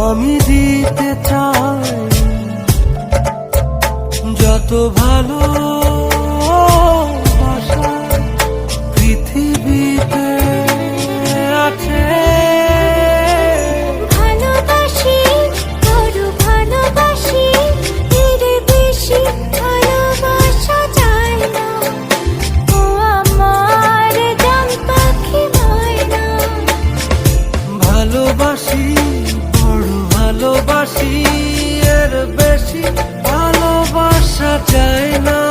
আমি দিতে চাই যত ভালো পৃথিবীতে আছে। ভালোবাসি, বড় ভালোবাসি, এর বেশি ভালোবাসা যায় না। ও আমার জান পাখি ময়না। ভালোবাসি, বড় ভালোবাসি, এর বেশি ভালোবাসা যায় না।